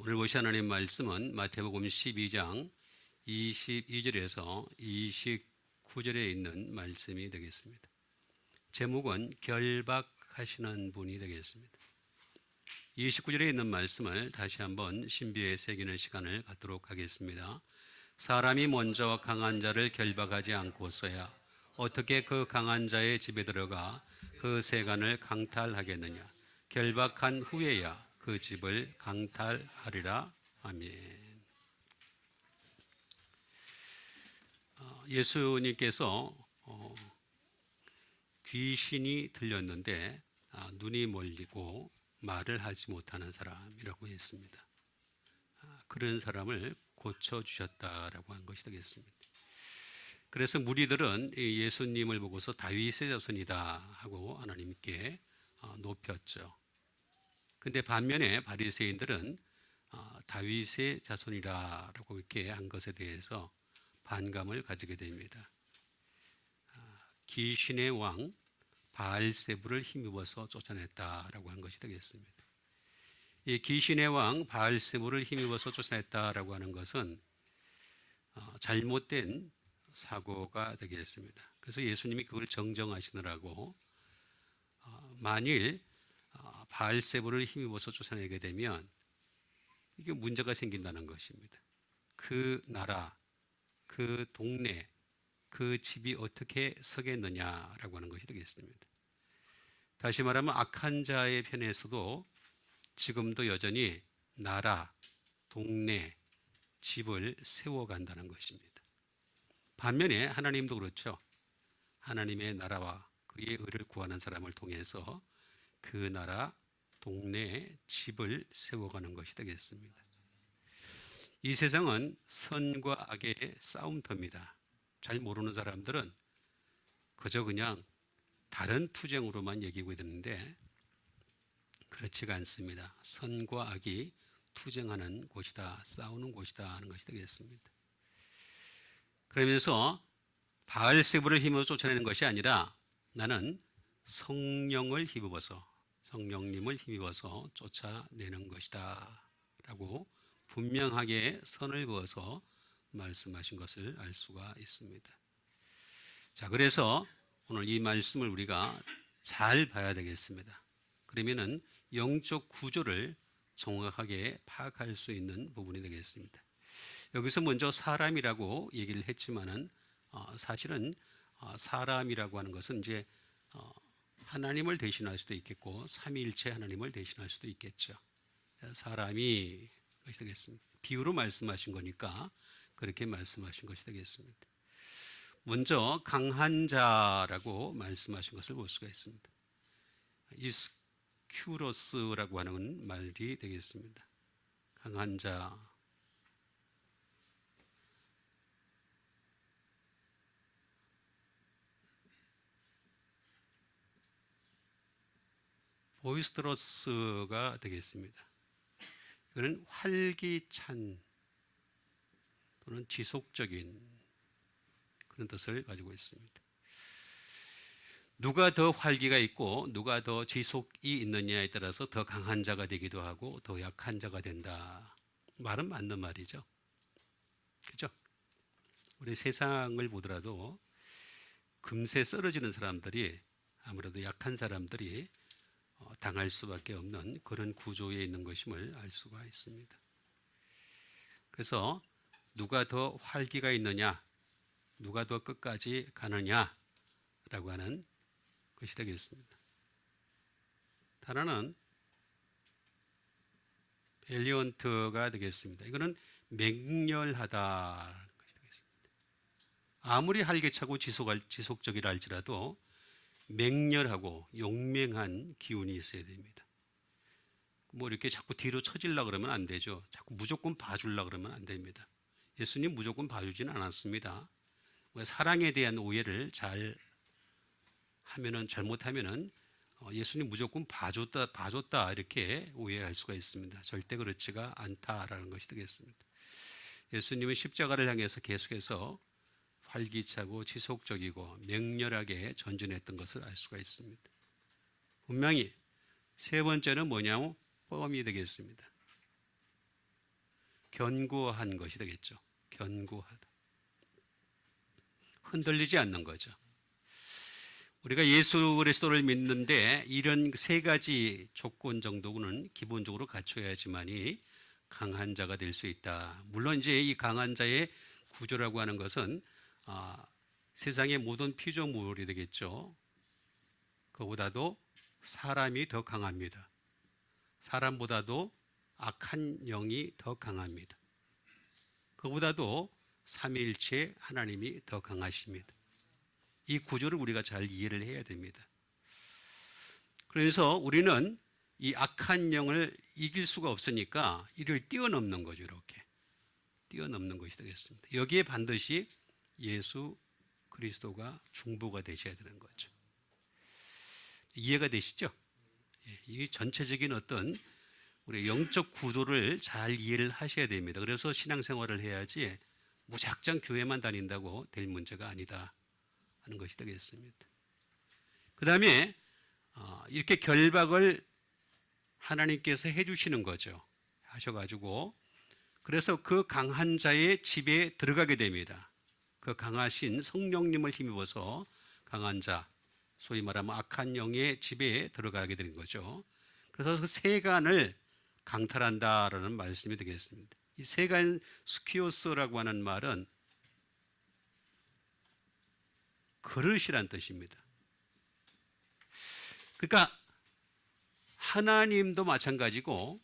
오늘 보실 하나님 말씀은 마태복음 12장 22절에서 29절에 있는 말씀이 되겠습니다. 제목은 결박하시는 분이 되겠습니다. 29절에 있는 말씀을 다시 한번 신비에 새기는 시간을 갖도록 하겠습니다. 사람이 먼저 강한 자를 결박하지 않고서야 어떻게 그 강한 자의 집에 들어가 그 세간을 강탈하겠느냐. 결박한 후에야 그 집을 강탈하리라. 아멘. 예수님께서 귀신이 들렸는데 눈이 멀리고 말을 하지 못하는 사람이라고 했습니다. 그런 사람을 고쳐주셨다라고 한 것이 되겠습니다. 그래서 무리들은 예수님을 보고서 다윗의 자손이다 하고 하나님께 높였죠. 근데 반면에 바리새인들은 다윗의 자손이라고 이렇게 한 것에 대해서 반감을 가지게 됩니다. 귀신의 왕 바알세불을 힘입어서 쫓아냈다라고 한 것이 되겠습니다. 이 귀신의 왕 바알세불을 힘입어서 쫓아냈다라고 하는 것은 잘못된 사고가 되겠습니다. 그래서 예수님이 그걸 정정하시느라고 만일 바알세불을 힘입어서 쫓아내게 되면 이게 문제가 생긴다는 것입니다. 그 나라, 그 동네, 그 집이 어떻게 서겠느냐라고 하는 것이 되겠습니다. 다시 말하면 악한 자의 편에서도 지금도 여전히 나라, 동네, 집을 세워간다는 것입니다. 반면에 하나님도 그렇죠. 하나님의 나라와 그의 의를 구하는 사람을 통해서 그 나라, 동네, 집을 세워가는 것이 되겠습니다. 이 세상은 선과 악의 싸움터입니다. 잘 모르는 사람들은 그저 그냥 다른 투쟁으로만 얘기하고 있는데 그렇지가 않습니다. 선과 악이 투쟁하는 곳이다, 싸우는 곳이다 하는 것이 되겠습니다. 그러면서 바알세불을 힘으로 쫓아내는 것이 아니라 나는 성령을 힘입어서 성령님을 힘입어서 쫓아내는 것이다 라고 분명하게 선을 그어서 말씀하신 것을 알 수가 있습니다. 자, 그래서 오늘 이 말씀을 우리가 잘 봐야 되겠습니다. 그러면은 영적 구조를 정확하게 파악할 수 있는 부분이 되겠습니다. 여기서 먼저 사람이라고 얘기를 했지만은 사실은 사람이라고 하는 것은 이제 하나님을 대신할 수도 있겠고 삼위일체 하나님을 대신할 수도 있겠죠. 사람이 것이 되겠습니다. 비유로 말씀하신 거니까 그렇게 말씀하신 것이 되겠습니다. 먼저 강한 자라고 말씀하신 것을 볼 수가 있습니다. 이스큐로스라고 하는 말이 되겠습니다. 강한 자. 보이스트러스가 되겠습니다. 이거는 활기찬 또는 지속적인 그런 뜻을 가지고 있습니다. 누가 더 활기가 있고 누가 더 지속이 있느냐에 따라서 더 강한 자가 되기도 하고 더 약한 자가 된다. 말은 맞는 말이죠. 그죠? 우리 세상을 보더라도 금세 쓰러지는 사람들이 아무래도 약한 사람들이 당할 수밖에 없는 그런 구조에 있는 것임을 알 수가 있습니다. 그래서 누가 더 활기가 있느냐, 누가 더 끝까지 가느냐라고 하는 것이 되겠습니다. 단어는 밸리언트가 되겠습니다. 이거는 맹렬하다는 것이 되겠습니다. 아무리 활기차고 지속적이라 할지라도 맹렬하고 용맹한 기운이 있어야 됩니다. 뭐 이렇게 자꾸 뒤로 처질라 그러면 안 되죠. 자꾸 무조건 봐주려 그러면 안 됩니다. 예수님 무조건 봐주지는 않았습니다. 사랑에 대한 오해를 잘 하면은 잘못하면은 예수님 무조건 봐줬다 이렇게 오해할 수가 있습니다. 절대 그렇지가 않다라는 것이 되겠습니다. 예수님은 십자가를 향해서 계속해서 활기차고 지속적이고 맹렬하게 전진했던 것을 알 수가 있습니다. 분명히 세 번째는 뭐냐면 뻥이 되겠습니다. 견고한 것이 되겠죠. 견고하다. 흔들리지 않는 거죠. 우리가 예수 그리스도를 믿는데 이런 세 가지 조건 정도는 기본적으로 갖춰야지만이 강한 자가 될 수 있다. 물론 이제 이 강한 자의 구조라고 하는 것은 세상의 모든 피조물이 되겠죠. 그보다도 사람이 더 강합니다. 사람보다도 악한 영이 더 강합니다. 그보다도 삼위일체 하나님이 더 강하십니다. 이 구조를 우리가 잘 이해를 해야 됩니다. 그래서 우리는 이 악한 영을 이길 수가 없으니까 이를 뛰어넘는 거죠. 이렇게 뛰어넘는 것이 되겠습니다. 여기에 반드시 예수 그리스도가 중보가 되셔야 되는 거죠. 이해가 되시죠? 이 전체적인 어떤 우리 영적 구도를 잘 이해를 하셔야 됩니다. 그래서 신앙생활을 해야지 무작정 교회만 다닌다고 될 문제가 아니다 하는 것이 되겠습니다. 그 다음에 이렇게 결박을 하나님께서 해주시는 거죠. 하셔가지고 그래서 그 강한 자의 집에 들어가게 됩니다. 그 강하신 성령님을 힘입어서 강한 자, 소위 말하면 악한 영의 집에 들어가게 되는 거죠. 그래서 그 세간을 강탈한다라는 말씀이 되겠습니다. 이 세간 스키오스라고 하는 말은 그릇이란 뜻입니다. 그러니까 하나님도 마찬가지고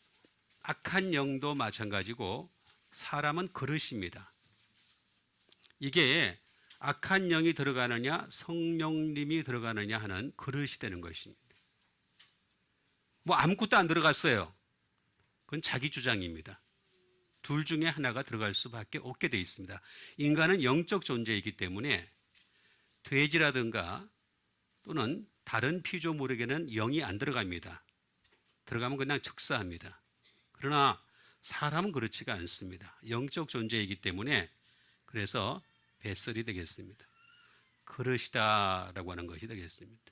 악한 영도 마찬가지고 사람은 그릇입니다. 이게 악한 영이 들어가느냐 성령님이 들어가느냐 하는 그릇이 되는 것입니다. 뭐 아무것도 안 들어갔어요. 그건 자기 주장입니다. 둘 중에 하나가 들어갈 수밖에 없게 되어 있습니다. 인간은 영적 존재이기 때문에 돼지라든가 또는 다른 피조물에게는 영이 안 들어갑니다. 들어가면 그냥 즉사합니다. 그러나 사람은 그렇지가 않습니다. 영적 존재이기 때문에 그래서 뱃설이 되겠습니다. 그릇이다라고 하는 것이 되겠습니다.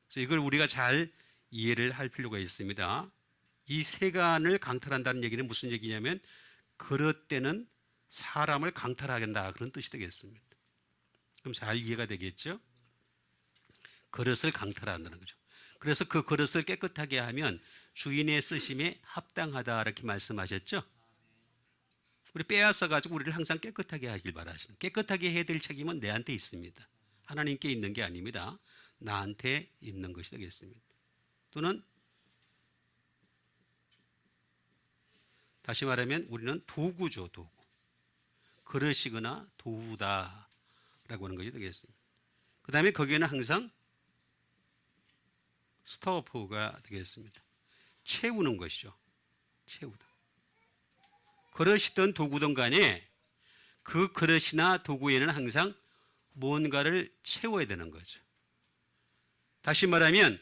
그래서 이걸 우리가 잘 이해를 할 필요가 있습니다. 이 세간을 강탈한다는 얘기는 무슨 얘기냐면 그릇 때는 사람을 강탈하겠다 그런 뜻이 되겠습니다. 그럼 잘 이해가 되겠죠? 그릇을 강탈한다는 거죠. 그래서 그 그릇을 깨끗하게 하면 주인의 쓰심에 합당하다 이렇게 말씀하셨죠? 우리 빼앗아 가지고 우리를 항상 깨끗하게 하길 바라시는, 깨끗하게 해야 될 책임은 내한테 있습니다. 하나님께 있는 게 아닙니다. 나한테 있는 것이 되겠습니다. 또는 다시 말하면 우리는 도구죠, 도구. 그릇이거나 도구다라고 하는 것이 되겠습니다. 그 다음에 거기에는 항상 스토어포가 되겠습니다. 채우는 것이죠. 채우다. 그릇이든 도구든 간에 그 그릇이나 도구에는 항상 뭔가를 채워야 되는 거죠. 다시 말하면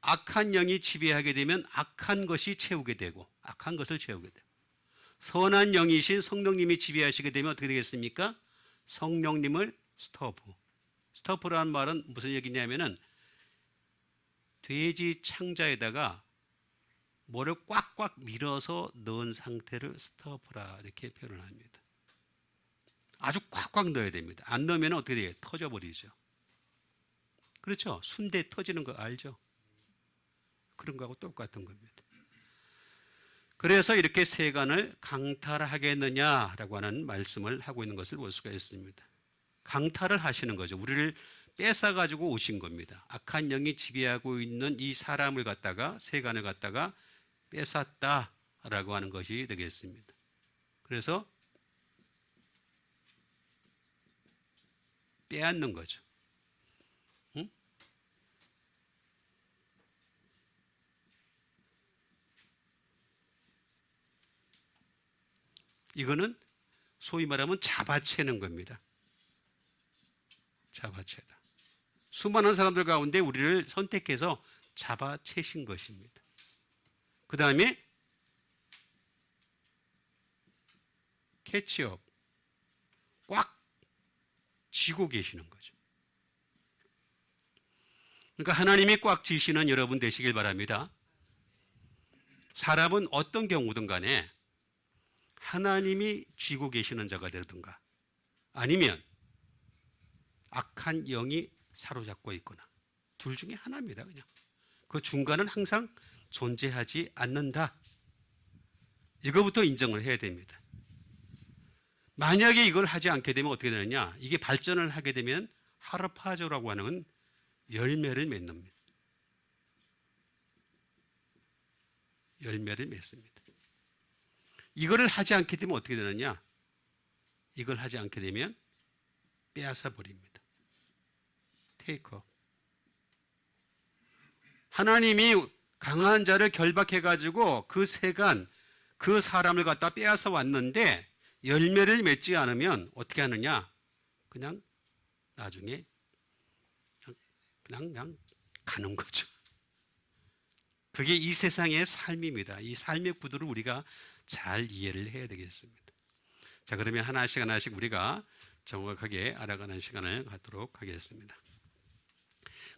악한 영이 지배하게 되면 악한 것이 채우게 되고 악한 것을 채우게 되고 선한 영이신 성령님이 지배하시게 되면 어떻게 되겠습니까? 성령님을 스토프. 스토프라는 말은 무슨 얘기냐면은 돼지 창자에다가 뭐를 꽉꽉 밀어서 넣은 상태를 스토프라 이렇게 표현을 합니다. 아주 꽉꽉 넣어야 됩니다. 안 넣으면 어떻게 돼요? 터져버리죠. 그렇죠? 순대 터지는 거 알죠? 그런 거하고 똑같은 겁니다. 그래서 이렇게 세간을 강탈하겠느냐라고 하는 말씀을 하고 있는 것을 볼 수가 있습니다. 강탈을 하시는 거죠. 우리를 뺏어가지고 오신 겁니다. 악한 영이 지배하고 있는 이 사람을 갖다가 세간을 갖다가 뺏었다라고 하는 것이 되겠습니다. 그래서 빼앗는 거죠. 응? 이거는 소위 말하면 잡아채는 겁니다. 잡아채다. 수많은 사람들 가운데 우리를 선택해서 잡아채신 것입니다. 그 다음에 캐치업, 꽉 쥐고 계시는 거죠. 그러니까 하나님이 꽉 쥐시는 여러분 되시길 바랍니다. 사람은 어떤 경우든 간에 하나님이 쥐고 계시는 자가 되든가 아니면 악한 영이 사로잡고 있거나 둘 중에 하나입니다. 그냥 그 중간은 항상 존재하지 않는다. 이거부터 인정을 해야 됩니다. 만약에 이걸 하지 않게 되면 어떻게 되느냐? 이게 발전을 하게 되면 하르파조라고 하는 열매를 맺습니다. 열매를 맺습니다. 이거를 하지 않게 되면 어떻게 되느냐? 이걸 하지 않게 되면 빼앗아 버립니다. 테이크업. 하나님이 강한 자를 결박해 가지고 그 세간 그 사람을 갖다 빼앗아 왔는데 열매를 맺지 않으면 어떻게 하느냐? 그냥 나중에 그냥 가는 거죠. 그게 이 세상의 삶입니다. 이 삶의 구도를 우리가 잘 이해를 해야 되겠습니다. 자, 그러면 하나씩 하나씩 우리가 정확하게 알아가는 시간을 갖도록 하겠습니다.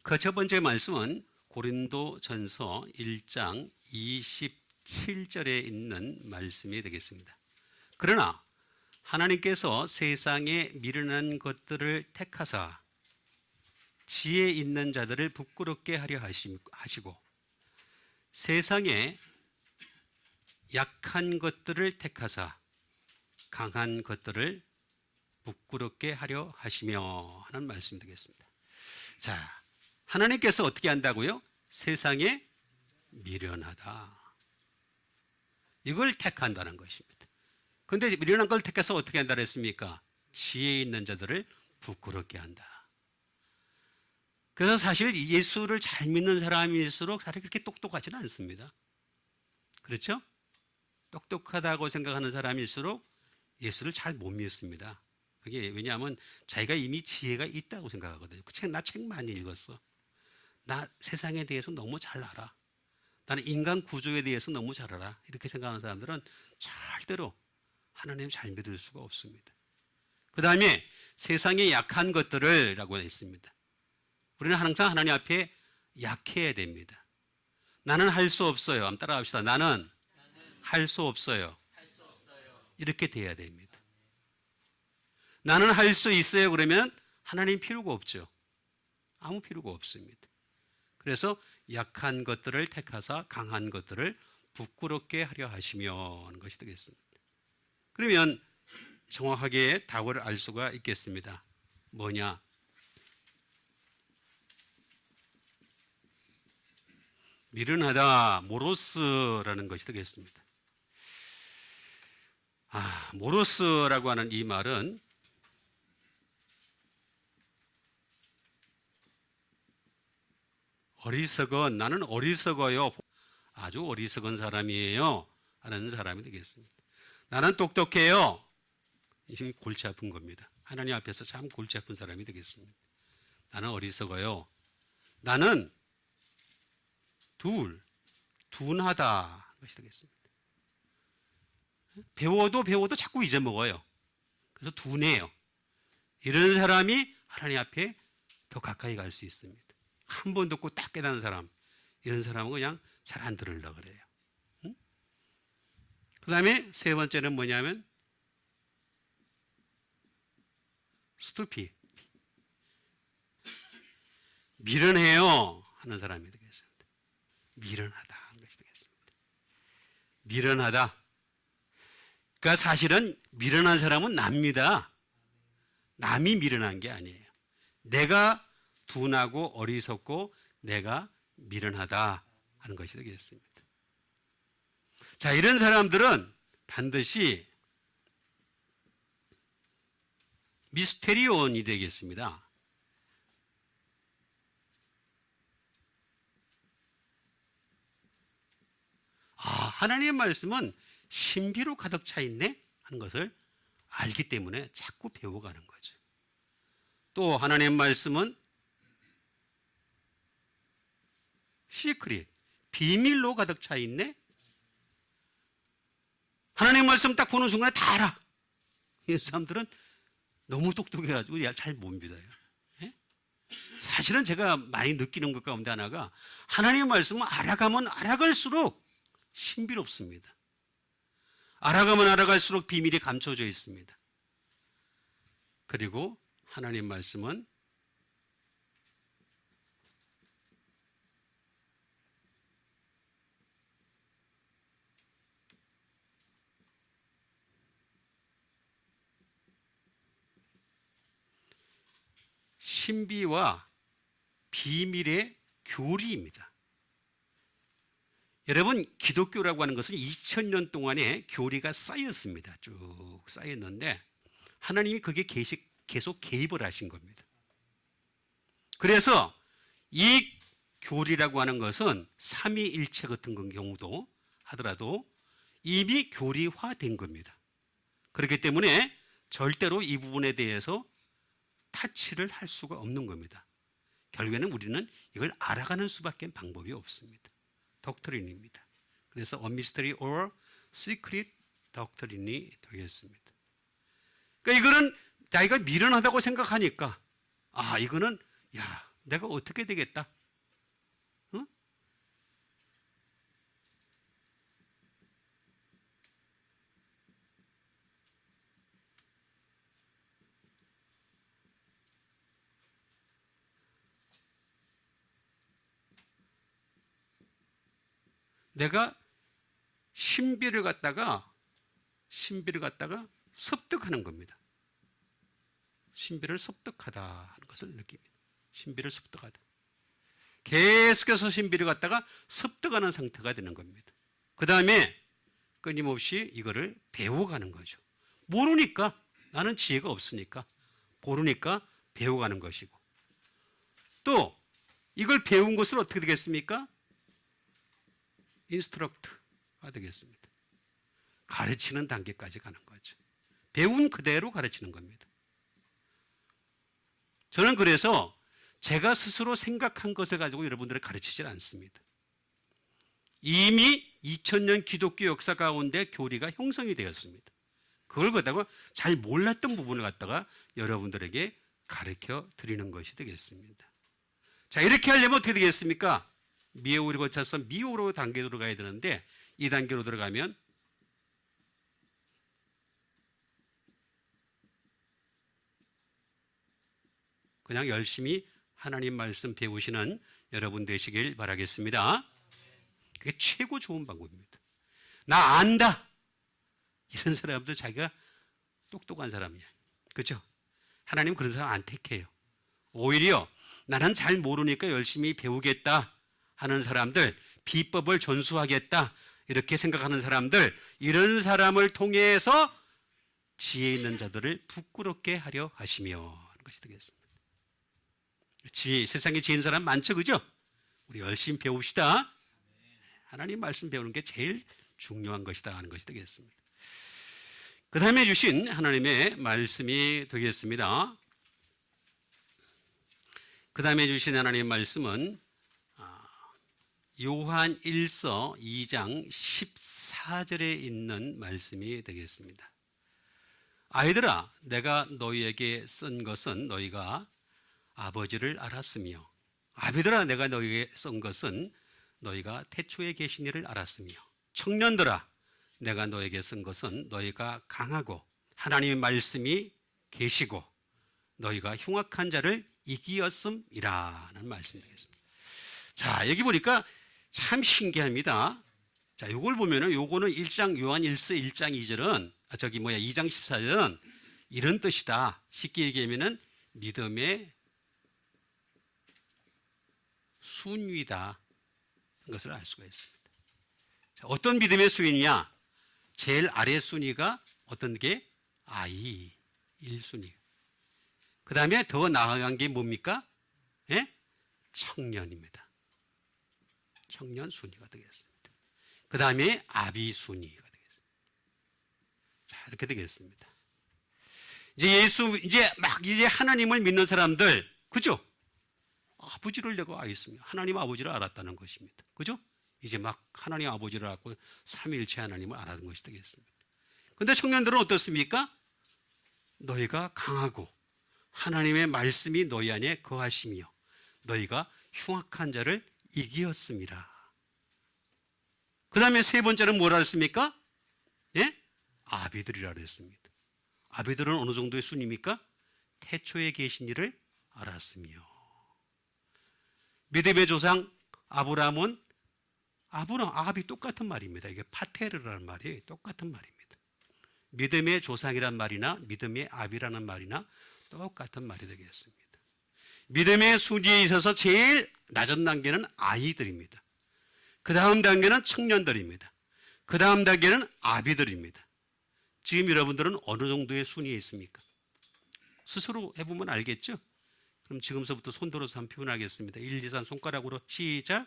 그 첫 번째 말씀은 고린도전서 1장 27절에 있는 말씀이 되겠습니다. 그러나 하나님께서 세상에 미련한 것들을 택하사 지혜 있는 자들을 부끄럽게 하려 하시고 세상에 약한 것들을 택하사 강한 것들을 부끄럽게 하려 하시며 하는 말씀이 되겠습니다. 자, 하나님께서 어떻게 한다고요? 세상에 미련하다. 이걸 택한다는 것입니다. 그런데 미련한 걸 택해서 어떻게 한다 그랬습니까? 지혜 있는 자들을 부끄럽게 한다. 그래서 사실 예수를 잘 믿는 사람일수록 사실 그렇게 똑똑하지는 않습니다. 그렇죠? 똑똑하다고 생각하는 사람일수록 예수를 잘 못 믿습니다. 그게 왜냐하면 자기가 이미 지혜가 있다고 생각하거든요. 나 책 많이 읽었어. 나 세상에 대해서 너무 잘 알아. 나는 인간 구조에 대해서 너무 잘 알아. 이렇게 생각하는 사람들은 절대로 하나님 잘 믿을 수가 없습니다. 그 다음에 세상에 약한 것들을 라고 했습니다. 우리는 항상 하나님 앞에 약해야 됩니다. 나는 할 수 없어요. 한번 따라합시다. 나는 할 수 없어요. 이렇게 돼야 됩니다. 나는 할 수 있어요. 그러면 하나님 필요가 없죠. 아무 필요가 없습니다. 그래서 약한 것들을 택하사 강한 것들을 부끄럽게 하려 하시며 하는 것이 되겠습니다. 그러면 정확하게 답을 알 수가 있겠습니다. 뭐냐? 미련하다, 모로스라는 것이 되겠습니다. 모로스라고 하는 이 말은 어리석은, 나는 어리석어요. 아주 어리석은 사람이에요. 하는 사람이 되겠습니다. 나는 똑똑해요. 이 골치 아픈 겁니다. 하나님 앞에서 참 골치 아픈 사람이 되겠습니다. 나는 어리석어요. 나는 둔하다 것이 되겠습니다. 배워도 자꾸 잊어먹어요. 그래서 둔해요. 이런 사람이 하나님 앞에 더 가까이 갈 수 있습니다. 한 번 듣고 딱 깨닫는 사람, 이런 사람은 그냥 잘 안 들으려고 그래요. 응? 그 다음에 세 번째는 뭐냐면 스투피, 미련해요 하는 사람이 되겠습니다. 미련하다 하는 것이 되겠습니다. 미련하다. 그러니까 사실은 미련한 사람은 납니다. 남이 미련한 게 아니에요. 내가 둔하고 어리석고 내가 미련하다 하는 것이 되겠습니다. 자, 이런 사람들은 반드시 미스테리온이 되겠습니다. 하나님의 말씀은 신비로 가득 차 있네 하는 것을 알기 때문에 자꾸 배워가는 거죠. 또 하나님의 말씀은 시크릿, 비밀로 가득 차 있네. 하나님의 말씀 딱 보는 순간에 다 알아. 이 사람들은 너무 똑똑해가지고 잘 못 믿어요. 사실은 제가 많이 느끼는 것 가운데 하나가 하나님의 말씀은 알아가면 알아갈수록 신비롭습니다. 알아가면 알아갈수록 비밀이 감춰져 있습니다. 그리고 하나님 말씀은 신비와 비밀의 교리입니다. 여러분, 기독교라고 하는 것은 2000년 동안의 교리가 쌓였습니다. 쭉 쌓였는데 하나님이 그게 계속 개입을 하신 겁니다. 그래서 이 교리라고 하는 것은 삼위일체 같은 경우도 하더라도 이미 교리화된 겁니다. 그렇기 때문에 절대로 이 부분에 대해서 타치를 할 수가 없는 겁니다. 결국에는 우리는 이걸 알아가는 수밖에 방법이 없습니다. 덕트린입니다. 그래서 A Mystery or Secret Doctrine이 되겠습니다. 그러니까 이거는 자기가 미련하다고 생각하니까 이거는 내가 어떻게 되겠다. 내가 신비를 갖다가 습득하는 겁니다. 신비를 습득하다 하는 것을 느낍니다. 신비를 습득하다. 계속해서 신비를 갖다가 습득하는 상태가 되는 겁니다. 그 다음에 끊임없이 이거를 배워가는 거죠. 모르니까, 나는 지혜가 없으니까 모르니까 배워가는 것이고, 또 이걸 배운 것은 어떻게 되겠습니까? 인스트럭트가 되겠습니다. 가르치는 단계까지 가는 거죠. 배운 그대로 가르치는 겁니다. 저는 그래서 제가 스스로 생각한 것을 가지고 여러분들을 가르치질 않습니다. 이미 2000년 기독교 역사 가운데 교리가 형성이 되었습니다. 그걸 갖다가 잘 몰랐던 부분을 갖다가 여러분들에게 가르쳐 드리는 것이 되겠습니다. 자, 이렇게 하려면 어떻게 되겠습니까? 미에오를 거쳐서 미오로 단계로 들어가야 되는데, 이 단계로 들어가면 그냥 열심히 하나님 말씀 배우시는 여러분 되시길 바라겠습니다. 그게 최고 좋은 방법입니다. 나 안다, 이런 사람들 자기가 똑똑한 사람이야. 그렇죠? 하나님 그런 사람 안 택해요. 오히려 나는 잘 모르니까 열심히 배우겠다 하는 사람들, 비법을 전수하겠다 이렇게 생각하는 사람들, 이런 사람을 통해서 지혜 있는 자들을 부끄럽게 하려 하시며 하는 것이 되겠습니다. 세상에 지혜 있는 사람 많죠, 그죠? 우리 열심히 배웁시다. 하나님 말씀 배우는 게 제일 중요한 것이다 하는 것이 되겠습니다. 그 다음에 주신 하나님의 말씀이 되겠습니다. 그 다음에 주신 하나님의 말씀은 요한 1서 2장 14절에 있는 말씀이 되겠습니다. 아이들아, 내가 너희에게 쓴 것은 너희가 아버지를 알았으며, 아비들아, 내가 너희에게 쓴 것은 너희가 태초에 계신 이를 알았으며, 청년들아, 내가 너에게 쓴 것은 너희가 강하고 하나님의 말씀이 계시고 너희가 흉악한 자를 이기었음이라는 말씀이 되겠습니다. 자, 여기 보니까 참 신기합니다. 자, 요걸 보면은 요거는 요한 1서 1장 2절은 2장 14절은 이런 뜻이다. 쉽게 얘기하면은 믿음의 순위다 하는 것을 알 수가 있습니다. 자, 어떤 믿음의 순위냐? 제일 아래 순위가 어떤 게? 아이 1순위. 그 다음에 더 나아간 게 뭡니까? 예? 청년입니다. 청년 순위가 되겠습니다. 그 다음에 아비 순위가 되겠습니다. 자, 이렇게 되겠습니다. 이제 하나님을 믿는 사람들, 그죠? 아버지를 내가 알았으며 하나님 아버지를 알았다는 것입니다. 그죠? 이제 막 하나님 아버지를 알고 삼위일체 하나님을 알았는 것이 되겠습니다. 그런데 청년들은 어떻습니까? 너희가 강하고 하나님의 말씀이 너희 안에 거하시며 너희가 흉악한 자를 이기었습니다. 그 다음에 세 번째는 뭐라 했습니까? 예? 아비들이라 그랬습니다. 아비들은 어느 정도의 순입니까? 태초에 계신 이를 알았으며. 믿음의 조상 아브라함은 아합이 똑같은 말입니다. 이게 파테르라는 말이 똑같은 말입니다. 믿음의 조상이란 말이나 믿음의 아비라는 말이나 똑같은 말이 되겠습니다. 믿음의 순위에 있어서 제일 낮은 단계는 아이들입니다. 그 다음 단계는 청년들입니다. 그 다음 단계는 아비들입니다. 지금 여러분들은 어느 정도의 순위에 있습니까? 스스로 해보면 알겠죠? 그럼 지금서부터 손 들어서 한번 표현하겠습니다. 1, 2, 3 손가락으로 시작.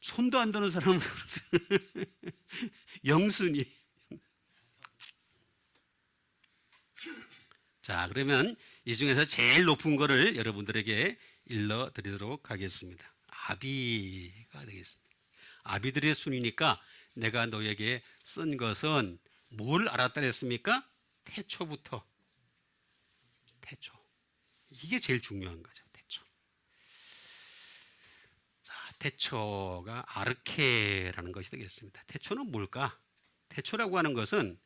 손도 안 드는 사람은 영순위. 자, 그러면 이 중에서 제일 높은 거를 여러분들에게 일러드리도록 하겠습니다. 아비가 되겠습니다. 아비들의 순위니까 내가 너에게 쓴 것은 뭘 알았다 했습니까? 태초부터. 태초. 이게 제일 중요한 거죠. 태초. 자, 태초가 아르케라는 것이 되겠습니다. 태초는 뭘까? 태초라고 하는 것은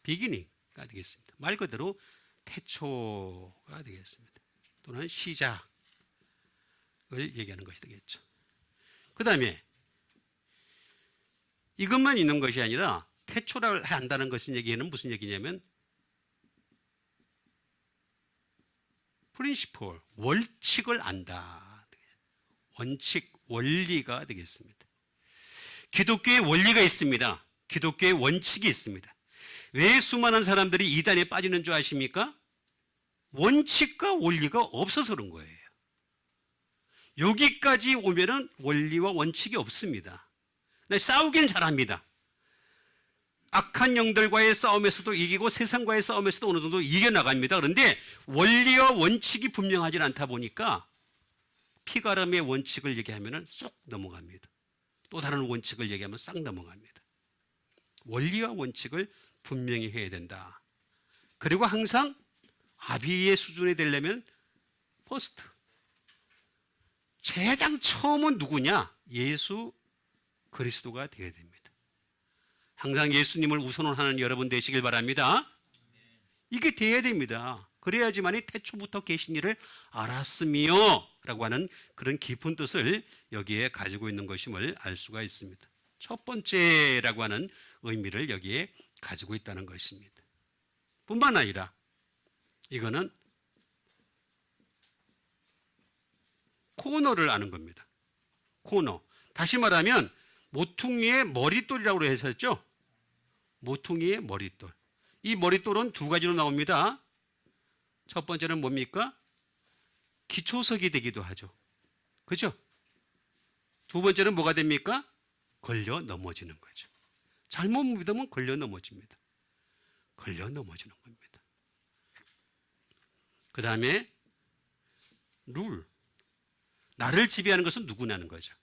비기닝가 되겠습니다. 말 그대로 태초가 되겠습니다. 또는 시작을 얘기하는 것이 되겠죠. 그 다음에 이것만 있는 것이 아니라 태초를 한다는 것은 얘기는 무슨 얘기냐면 프린시플, 원칙을 안다. 원칙, 원리가 되겠습니다. 기독교의 원리가 있습니다. 기독교의 원칙이 있습니다. 왜 수많은 사람들이 이단에 빠지는 줄 아십니까? 원칙과 원리가 없어서 그런 거예요. 여기까지 오면은 원리와 원칙이 없습니다. 싸우기는 잘합니다. 악한 영들과의 싸움에서도 이기고 세상과의 싸움에서도 어느 정도 이겨나갑니다. 그런데 원리와 원칙이 분명하지 않다 보니까 피가름의 원칙을 얘기하면 쏙 넘어갑니다. 또 다른 원칙을 얘기하면 싹 넘어갑니다. 원리와 원칙을 분명히 해야 된다. 그리고 항상 아비의 수준이 되려면 퍼스트. 가장 처음은 누구냐? 예수 그리스도가 되어야 됩니다. 항상 예수님을 우선하는 여러분 되시길 바랍니다. 이게 돼야 됩니다. 그래야지만이 태초부터 계신 이를 알았으며 라고 하는 그런 깊은 뜻을 여기에 가지고 있는 것임을 알 수가 있습니다. 첫 번째라고 하는 의미를 여기에 가지고 있다는 것입니다. 뿐만 아니라 이거는 코너를 아는 겁니다. 코너. 다시 말하면 모퉁이의 머릿돌이라고 했었죠. 모퉁이의 머릿돌. 이 머릿돌은 두 가지로 나옵니다. 첫 번째는 뭡니까? 기초석이 되기도 하죠. 그죠? 두 번째는 뭐가 됩니까? 걸려 넘어지는 거죠. 잘못 믿으면 걸려 넘어집니다. 걸려 넘어지는 겁니다. 그 다음에 룰. 나를 지배하는 것은 누구냐는 거죠.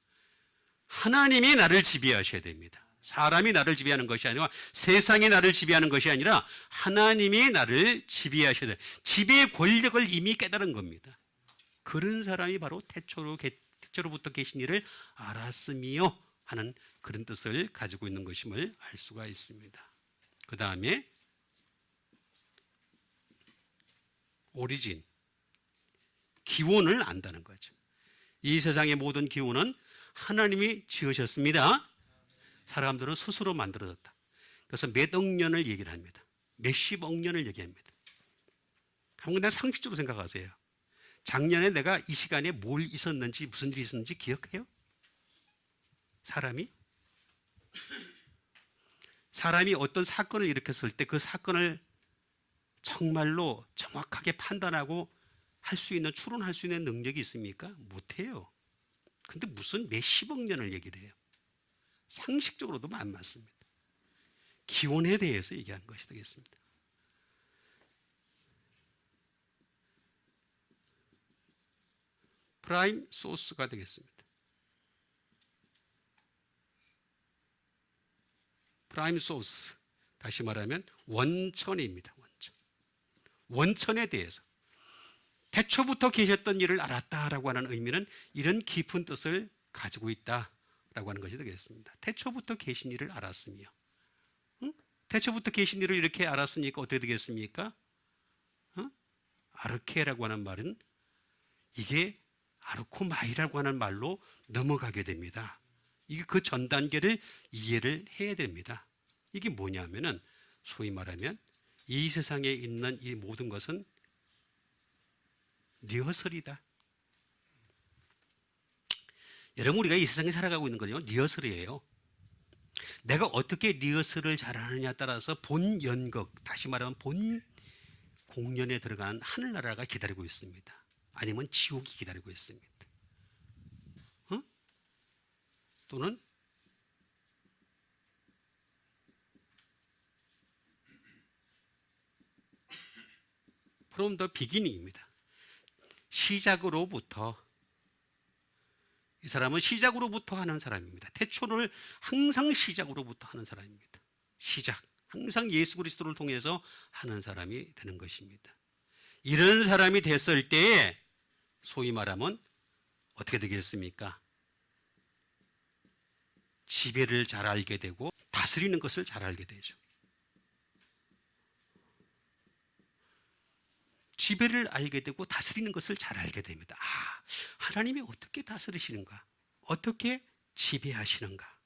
하나님이 나를 지배하셔야 됩니다. 사람이 나를 지배하는 것이 아니라 세상이 나를 지배하는 것이 아니라 하나님이 나를 지배하셔야 돼요. 지배의 권력을 이미 깨달은 겁니다. 그런 사람이 바로 태초로부터 계신 이를 알았으며 하는 그런 뜻을 가지고 있는 것임을 알 수가 있습니다. 그 다음에 오리진, 기원을 안다는 거죠. 이 세상의 모든 기원은 하나님이 지으셨습니다. 사람들은 스스로 만들어졌다. 그래서 몇 억 년을 얘기를 합니다. 몇십억 년을 얘기합니다. 한번 그냥 상식적으로 생각하세요. 작년에 내가 이 시간에 뭘 있었는지 무슨 일이 있었는지 기억해요? 사람이 어떤 사건을 일으켰을 때 그 사건을 정말로 정확하게 판단하고 할 수 있는, 추론할 수 있는 능력이 있습니까? 못해요. 근데 무슨 몇십억 년을 얘기를 해요. 상식적으로도 안 맞습니다. 기원에 대해서 얘기하는 것이 되겠습니다. 프라임 소스가 되겠습니다. 프라임 소스, 다시 말하면 원천입니다. 원천. 원천에 대해서 태초부터 계셨던 일을 알았다라고 하는 의미는 이런 깊은 뜻을 가지고 있다라고 하는 것이 되겠습니다. 태초부터 계신 일을 알았으며, 태초부터 계신 일을 이렇게 알았으니까 어떻게 되겠습니까? 아르케라고 하는 말은 이게 아르코마이라고 하는 말로 넘어가게 됩니다. 이게 그 전 단계를 이해를 해야 됩니다. 이게 뭐냐면은 소위 말하면 이 세상에 있는 이 모든 것은 리허설이다. 여러분, 우리가 이 세상에 살아가고 있는 건요, 리허설이에요. 내가 어떻게 리허설을 잘하느냐에 따라서 본 연극, 다시 말하면 본 공연에 들어가는 하늘나라가 기다리고 있습니다. 아니면 지옥이 기다리고 있습니다. 또는 from the beginning입니다. 시작으로부터, 이 사람은 시작으로부터 하는 사람입니다. 태초를 항상 시작으로부터 하는 사람입니다. 시작, 항상 예수 그리스도를 통해서 하는 사람이 되는 것입니다. 이런 사람이 됐을 때에 소위 말하면 어떻게 되겠습니까? 지배를 잘 알게 되고 다스리는 것을 잘 알게 되죠. 지배를 알게 되고 다스리는 것을 잘 알게 됩니다. 아, 하나님이 어떻게 다스리시는가? 어떻게 지배하시는가?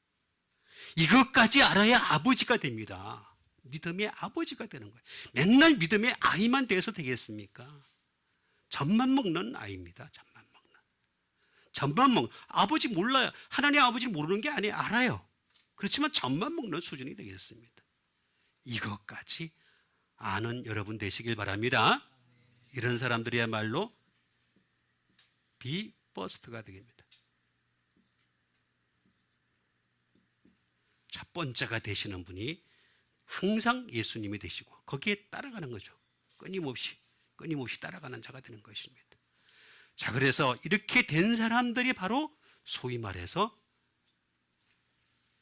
이것까지 알아야 아버지가 됩니다. 믿음의 아버지가 되는 거예요. 맨날 믿음의 아이만 돼서 되겠습니까? 젖만 먹는 아이입니다. 젖만 먹는. 아버지 몰라요. 하나님 아버지 모르는 게 아니에요. 알아요. 그렇지만 젖만 먹는 수준이 되겠습니다. 이것까지 아는 여러분 되시길 바랍니다. 이런 사람들이야말로 비버스트가 되겠습니다. 첫 번째가 되시는 분이 항상 예수님이 되시고 거기에 따라가는 거죠. 끊임없이 따라가는 자가 되는 것입니다. 자, 그래서 이렇게 된 사람들이 바로 소위 말해서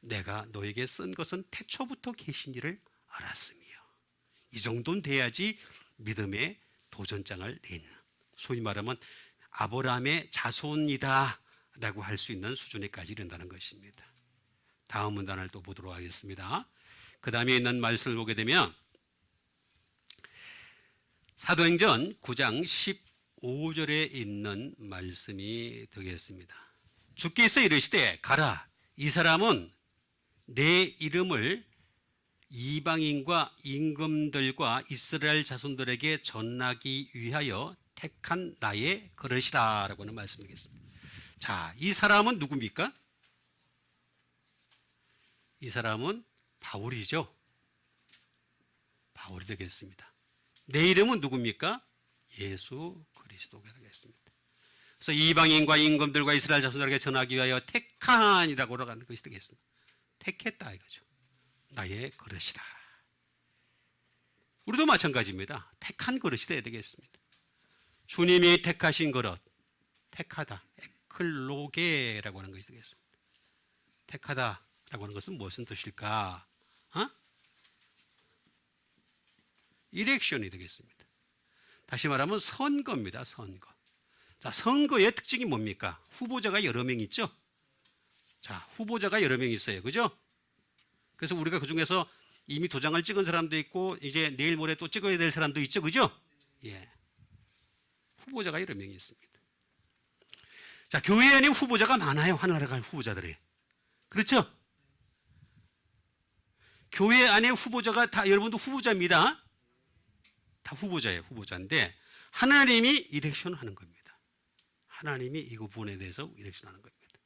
내가 너에게 쓴 것은 태초부터 계신 이를 알았으며, 이 정도는 돼야지 믿음의 도전장을 내는, 소위 말하면 아브라함의 자손이다 라고 할 수 있는 수준에까지 이른다는 것입니다. 다음 문단을 또 보도록 하겠습니다. 그 다음에 있는 말씀을 보게 되면 사도행전 9장 15절에 있는 말씀이 되겠습니다. 주께서 이르시되 가라, 이 사람은 내 이름을 이방인과 임금들과 이스라엘 자손들에게 전하기 위하여 택한 나의 그릇이다 라고 하는 말씀이겠습니다. 자, 이 사람은 누굽니까? 이 사람은 바울이죠. 바울이 되겠습니다. 내 이름은 누굽니까? 예수 그리스도가 되겠습니다. 그래서 이방인과 임금들과 이스라엘 자손들에게 전하기 위하여 택한이라고 하는 것이 되겠습니다. 택했다 이거죠. 나의 그릇이다. 우리도 마찬가지입니다. 택한 그릇이 되어야 되겠습니다. 주님이 택하신 그릇, 택하다, 에클로게라고 하는 것이 되겠습니다. 택하다라고 하는 것은 무슨 뜻일까? 일렉션이 되겠습니다. 다시 말하면 선거입니다. 선거. 자, 선거의 특징이 뭡니까? 후보자가 여러 명 있죠? 자, 후보자가 여러 명 있어요. 그죠? 그래서 우리가 그 중에서 이미 도장을 찍은 사람도 있고, 이제 내일 모레 또 찍어야 될 사람도 있죠. 그죠? 예. 후보자가 여러 명이 있습니다. 자, 교회 안에 후보자가 많아요. 하나님을 갈 후보자들이. 그렇죠? 교회 안에 후보자가 다, 여러분도 후보자입니다. 다 후보자예요. 후보자인데 하나님이 이렉션 하는 겁니다. 하나님이 이 부분에 대해서 이렉션 하는 겁니다.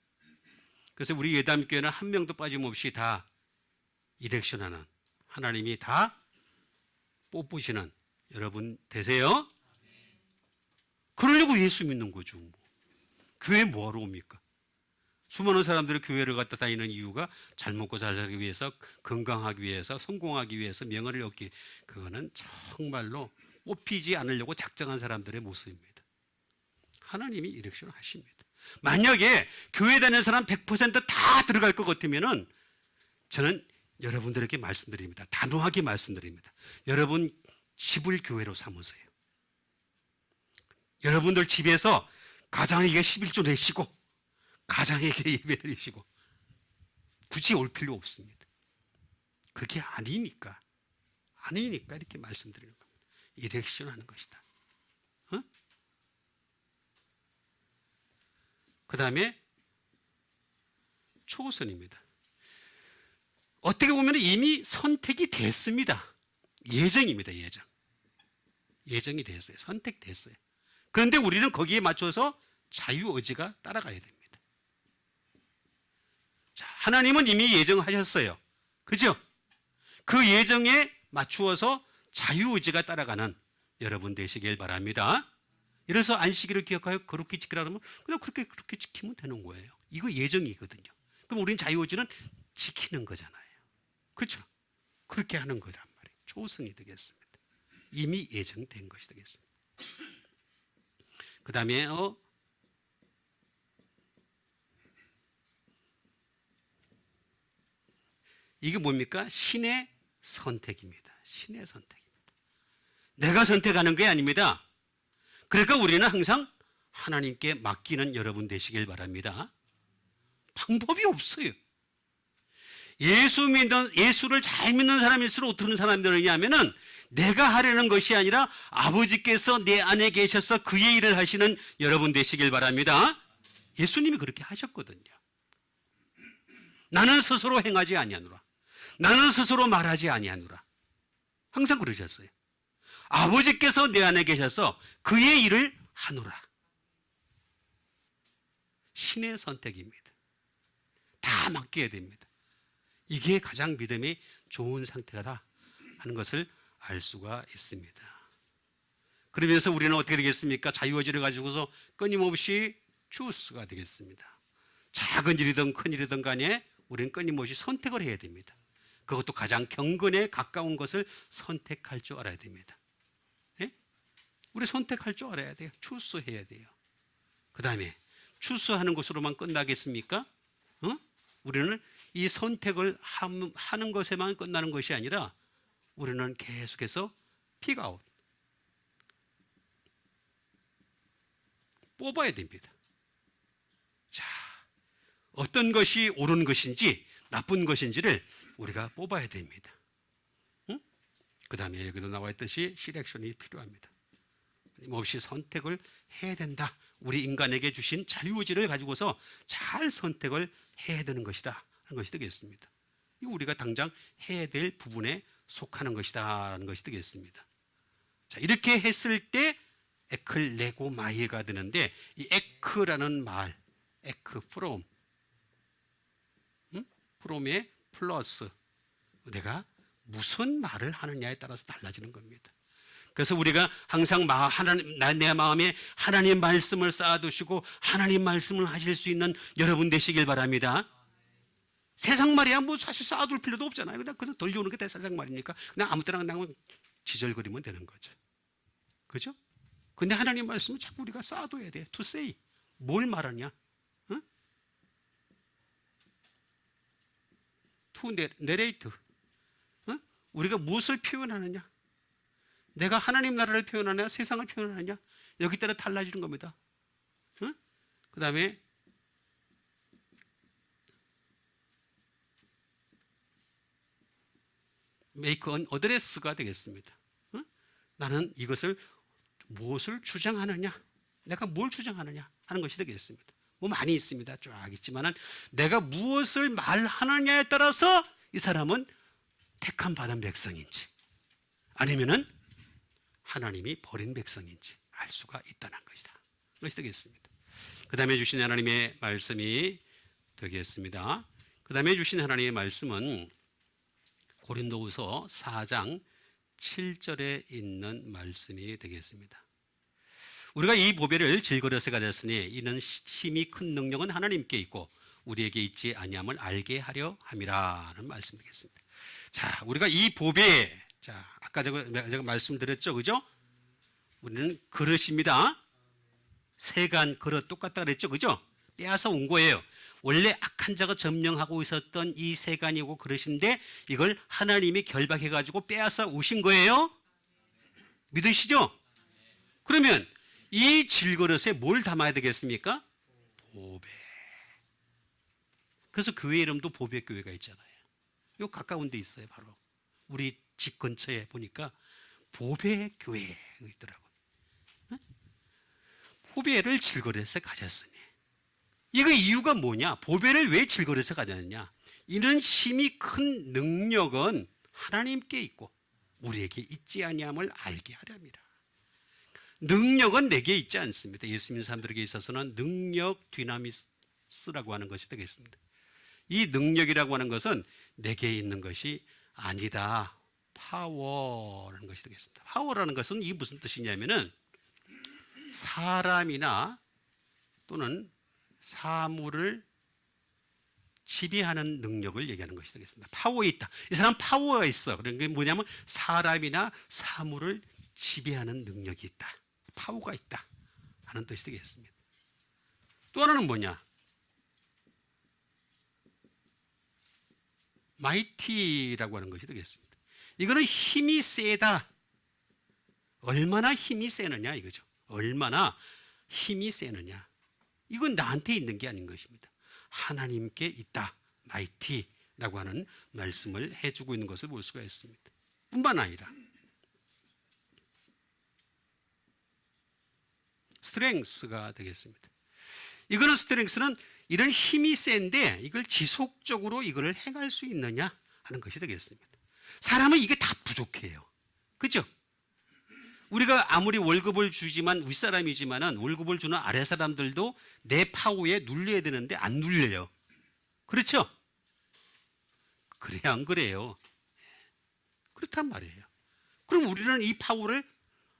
그래서 우리 예담교회는 한 명도 빠짐없이 다 이렉션 하는, 하나님이 다 뽑으시는 여러분 되세요. 그러려고 예수 믿는 거죠. 교회 뭐하러 옵니까? 수많은 사람들이 교회를 갖다 다니는 이유가 잘 먹고 잘 살기 위해서, 건강하기 위해서, 성공하기 위해서, 명예를 얻기, 그거는 정말로 뽑히지 않으려고 작정한 사람들의 모습입니다. 하나님이 이렉션 하십니다. 만약에 교회 다니는 사람 100%다 들어갈 것 같으면은 저는 여러분들에게 말씀드립니다. 단호하게 말씀드립니다. 여러분 집을 교회로 삼으세요. 여러분들 집에서 가장에게 11조 내시고 가장에게 예배 드리시고 굳이 올 필요 없습니다. 그게 아니니까 이렇게 말씀드리는 겁니다. 이렉션 하는 것이다. 그 다음에 초선입니다. 어떻게 보면 이미 선택이 됐습니다. 예정입니다. 예정이 됐어요. 선택됐어요. 그런데 우리는 거기에 맞춰서 자유의지가 따라가야 됩니다. 자, 하나님은 이미 예정하셨어요. 그죠? 그 예정에 맞추어서 자유의지가 따라가는 여러분 되시길 바랍니다. 이래서 안식일을 기억하여 거룩히 지키라 그러면 그냥 그렇게 지키면 되는 거예요. 이거 예정이거든요. 그럼 우리는 자유의지는 지키는 거잖아요. 그렇죠? 그렇게 하는 거란 말이에요. 초성이 되겠습니다. 이미 예정된 것이 되겠습니다. 그 다음에 이게 뭡니까? 신의 선택입니다. 신의 선택입니다. 내가 선택하는 게 아닙니다. 그러니까 우리는 항상 하나님께 맡기는 여러분 되시길 바랍니다. 방법이 없어요. 예수를 잘 믿는 사람일수록 어떤 사람이 되느냐면은 내가 하려는 것이 아니라 아버지께서 내 안에 계셔서 그의 일을 하시는 여러분 되시길 바랍니다. 예수님이 그렇게 하셨거든요. 나는 스스로 행하지 아니하노라. 나는 스스로 말하지 아니하노라. 항상 그러셨어요. 아버지께서 내 안에 계셔서 그의 일을 하노라. 신의 선택입니다. 다 맡겨야 됩니다. 이게 가장 믿음이 좋은 상태다 하는 것을 알 수가 있습니다. 그러면서 우리는 어떻게 되겠습니까? 자유의지를 가지고서 끊임없이 추스가 되겠습니다. 작은 일이든 큰 일이든 간에 우리는 끊임없이 선택을 해야 됩니다. 그것도 가장 경건에 가까운 것을 선택할 줄 알아야 됩니다. 예? 우리 선택할 줄 알아야 돼요. 추스해야 돼요. 그 다음에 추스하는 것으로만 끝나겠습니까? 우리는 이 선택을 하는 것에만 끝나는 것이 아니라 우리는 계속해서 픽아웃 뽑아야 됩니다. 자, 어떤 것이 옳은 것인지 나쁜 것인지를 우리가 뽑아야 됩니다. 그 다음에 여기도 나와 있듯이 시렉션이 필요합니다. 없이 선택을 해야 된다. 우리 인간에게 주신 자유의지를 가지고서 잘 선택을 해야 되는 것이다 하는 것이 되겠습니다. 이거 우리가 당장 해야 될 부분에 속하는 것이다 하는 것이 되겠습니다. 자, 이렇게 했을 때 에클레고마이가 되는데 이 에크라는 말, 에크 프롬, 프롬의 플러스 내가 무슨 말을 하느냐에 따라서 달라지는 겁니다. 그래서 우리가 항상 내 마음에 하나님 말씀을 쌓아두시고 하나님 말씀을 하실 수 있는 여러분 되시길 바랍니다. 세상 말이야 뭐 사실 쌓아둘 필요도 없잖아요. 그냥 돌려오는 게 다 세상 말이니까 그냥 아무 때나 그냥 지절거리면 되는 거죠. 그죠? 근데 하나님 말씀은 자꾸 우리가 쌓아둬야 돼. To say. 뭘 말하냐? To narrate. 우리가 무엇을 표현하느냐? 내가 하나님 나라를 표현하느냐? 세상을 표현하느냐? 여기 따라 달라지는 겁니다. 그 다음에 make an address가 되겠습니다. 나는 이것을 무엇을 주장하느냐? 내가 뭘 주장하느냐? 하는 것이 되겠습니다. 뭐 많이 있습니다. 쫙 있지만은 내가 무엇을 말하느냐에 따라서 이 사람은 택함 받은 백성인지 아니면은 하나님이 버린 백성인지 알 수가 있다는 것이다. 그것이 되겠습니다. 그 다음에 주신 하나님의 말씀이 되겠습니다. 그 다음에 주신 하나님의 말씀은 고린도후서 4장 7절에 있는 말씀이 되겠습니다. 우리가 이 보배를 질그릇에 가졌으니 이는 심히 큰 능력은 하나님께 있고 우리에게 있지 아니함을 알게 하려 함이라는 말씀 되겠습니다. 자, 우리가 이 보배, 자, 아까 제가 말씀드렸죠, 그죠? 우리는 그릇입니다. 세간 그릇 똑같다 그랬죠, 그죠? 빼앗아 온 거예요. 원래 악한 자가 점령하고 있었던 이 세간이고 그릇인데 이걸 하나님이 결박해가지고 빼앗아 오신 거예요. 믿으시죠? 그러면 이 질그릇에 뭘 담아야 되겠습니까? 보배. 그래서 교회 이름도 보배교회가 있잖아요. 요 가까운 데 있어요. 바로 우리 집 근처에 보니까 보배교회가 있더라고요. 보배를 질그릇에 가졌으니. 이거 이유가 뭐냐? 보배를 왜 질그릇에 가졌느냐? 이런 힘이 큰 능력은 하나님께 있고 우리에게 있지 아니함을 알게 하렵니다. 능력은 내게 있지 않습니다. 예수 믿는 사람들에게 있어서는 능력 디나미스라고 하는 것이 되겠습니다. 이 능력이라고 하는 것은 내게 있는 것이 아니다. 파워라는 것이 되겠습니다. 파워라는 것은 이게 무슨 뜻이냐면은 사람이나 또는 사물을 지배하는 능력을 얘기하는 것이 되겠습니다. 파워에 있다. 이 사람 파워가 있어. 그런 게 뭐냐면 사람이나 사물을 지배하는 능력이 있다. 파워가 있다 하는 뜻이 되겠습니다. 또 하나는 뭐냐? 마이티라고 하는 것이 되겠습니다. 이거는 힘이 세다. 얼마나 힘이 세느냐 이거죠. 얼마나 힘이 세느냐. 이건 나한테 있는 게 아닌 것입니다. 하나님께 있다. 마이티라고 하는 말씀을 해주고 있는 것을 볼 수가 있습니다. 뿐만 아니라 스트렝스가 되겠습니다. 이거는 스트렝스는 이런 힘이 센데 이걸 지속적으로 이걸 행할 수 있느냐 하는 것이 되겠습니다. 사람은 이게 다 부족해요. 그렇죠? 우리가 아무리 월급을 주지만 윗사람이지만은 월급을 주는 아래 사람들도 내 파워에 눌려야 되는데 안 눌려요. 그렇죠? 그래야 안 그래요? 그렇단 말이에요. 그럼 우리는 이 파워를